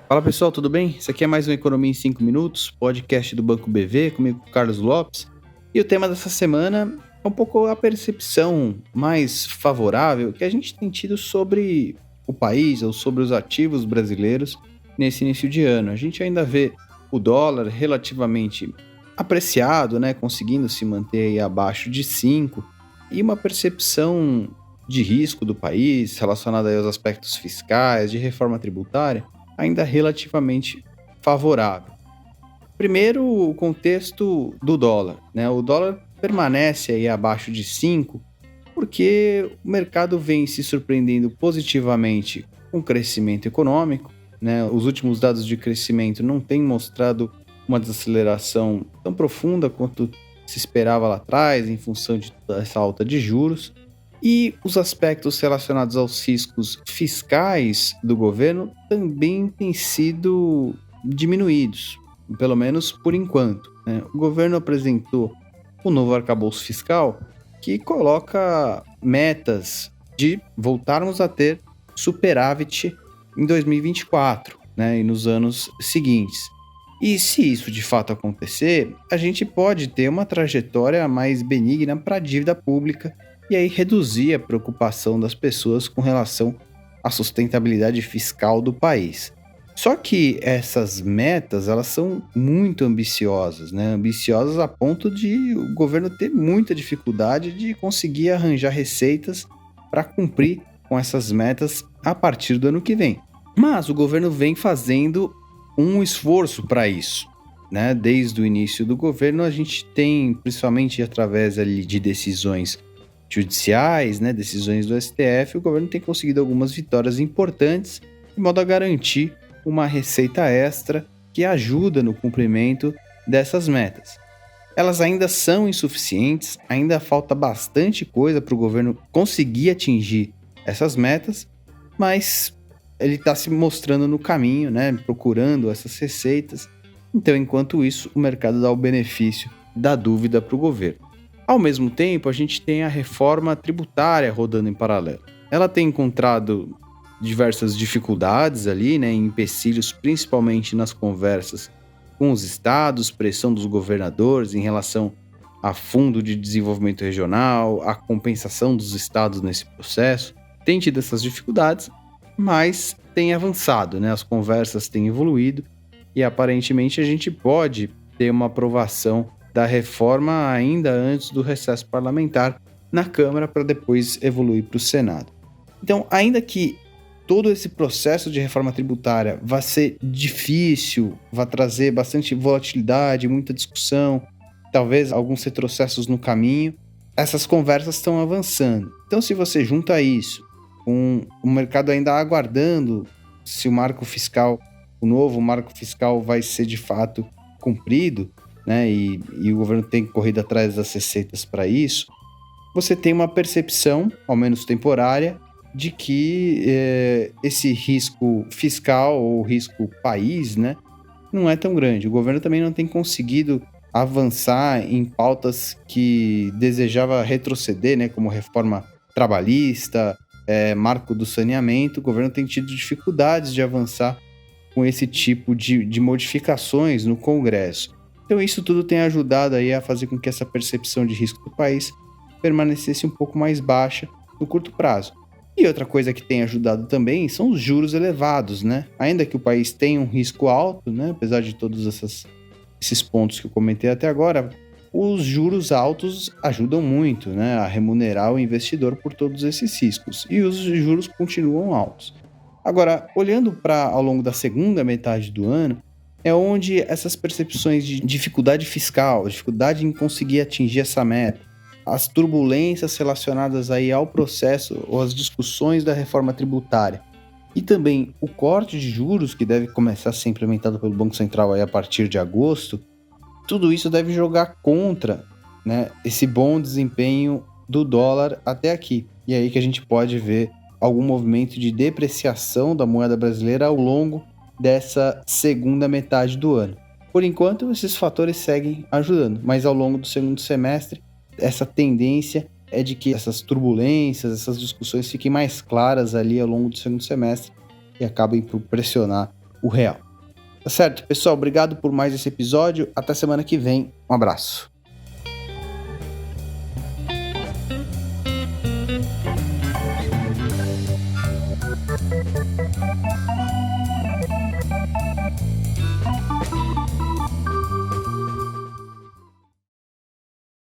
Fala pessoal, tudo bem? Isso aqui é mais um Economia em 5 Minutos, podcast do Banco BV, comigo Carlos Lopes. E o tema dessa semana é um pouco a percepção mais favorável que a gente tem tido sobre o país ou sobre os ativos brasileiros nesse início de ano. A gente ainda vê o dólar relativamente apreciado, né, conseguindo se manter aí abaixo de 5, e uma percepção de risco do país relacionada aí aos aspectos fiscais, de reforma tributária ainda relativamente favorável. Primeiro, o contexto do dólar, né? O dólar permanece aí abaixo de 5 porque o mercado vem se surpreendendo positivamente com o crescimento econômico, né? Os últimos dados de crescimento não têm mostrado uma desaceleração tão profunda quanto se esperava lá atrás, em função de toda essa alta de juros. E os aspectos relacionados aos riscos fiscais do governo também têm sido diminuídos, pelo menos por enquanto, né? O governo apresentou o novo arcabouço fiscal que coloca metas de voltarmos a ter superávit em 2024, né, e nos anos seguintes. E se isso de fato acontecer, a gente pode ter uma trajetória mais benigna para a dívida pública e aí reduzir a preocupação das pessoas com relação à sustentabilidade fiscal do país. Só que essas metas, elas são muito ambiciosas, né? Ambiciosas a ponto de o governo ter muita dificuldade de conseguir arranjar receitas para cumprir com essas metas a partir do ano que vem. Mas o governo vem fazendo um esforço para isso, né? Desde o início do governo, a gente tem, principalmente através ali de decisões judiciais, né, decisões do STF, o governo tem conseguido algumas vitórias importantes, de modo a garantir uma receita extra que ajuda no cumprimento dessas metas. Elas ainda são insuficientes, ainda falta bastante coisa para o governo conseguir atingir essas metas, mas ele está se mostrando no caminho, né, procurando essas receitas. Então, enquanto isso, o mercado dá o benefício da dúvida para o governo. Ao mesmo tempo, a gente tem a reforma tributária rodando em paralelo. Ela tem encontrado diversas dificuldades ali, né, empecilhos, principalmente nas conversas com os estados, pressão dos governadores em relação a fundo de desenvolvimento regional, a compensação dos estados nesse processo. Tem tido essas dificuldades, mas tem avançado, né? As conversas têm evoluído e aparentemente a gente pode ter uma aprovação da reforma ainda antes do recesso parlamentar na Câmara para depois evoluir para o Senado. Então, ainda que todo esse processo de reforma tributária vai ser difícil, vai trazer bastante volatilidade, muita discussão, talvez alguns retrocessos no caminho, essas conversas estão avançando. Então, se você junta isso com o mercado ainda aguardando se o marco fiscal, o novo marco fiscal vai ser de fato cumprido, né, e o governo tem corrido atrás das receitas para isso, você tem uma percepção, ao menos temporária, de que esse risco fiscal ou risco país, né, não é tão grande. O governo também não tem conseguido avançar em pautas que desejava retroceder, né, como reforma trabalhista, marco do saneamento. O governo tem tido dificuldades de avançar com esse tipo de modificações no Congresso. Então isso tudo tem ajudado aí a fazer com que essa percepção de risco do país permanecesse um pouco mais baixa no curto prazo. E outra coisa que tem ajudado também são os juros elevados, né? Ainda que o país tenha um risco alto, né? Apesar de todos esses pontos que eu comentei até agora, os juros altos ajudam muito, né, a remunerar o investidor por todos esses riscos. E os juros continuam altos. Agora, olhando para ao longo da segunda metade do ano, é onde essas percepções de dificuldade fiscal, dificuldade em conseguir atingir essa meta, as turbulências relacionadas aí ao processo ou às discussões da reforma tributária e também o corte de juros que deve começar a ser implementado pelo Banco Central aí a partir de agosto, tudo isso deve jogar contra, né, esse bom desempenho do dólar até aqui. E é aí que a gente pode ver algum movimento de depreciação da moeda brasileira ao longo dessa segunda metade do ano. Por enquanto, esses fatores seguem ajudando, mas ao longo do segundo semestre, essa tendência é de que essas turbulências, essas discussões fiquem mais claras ali ao longo do segundo semestre e acabem por pressionar o real. Tá certo? Pessoal, obrigado por mais esse episódio. Até semana que vem. Um abraço.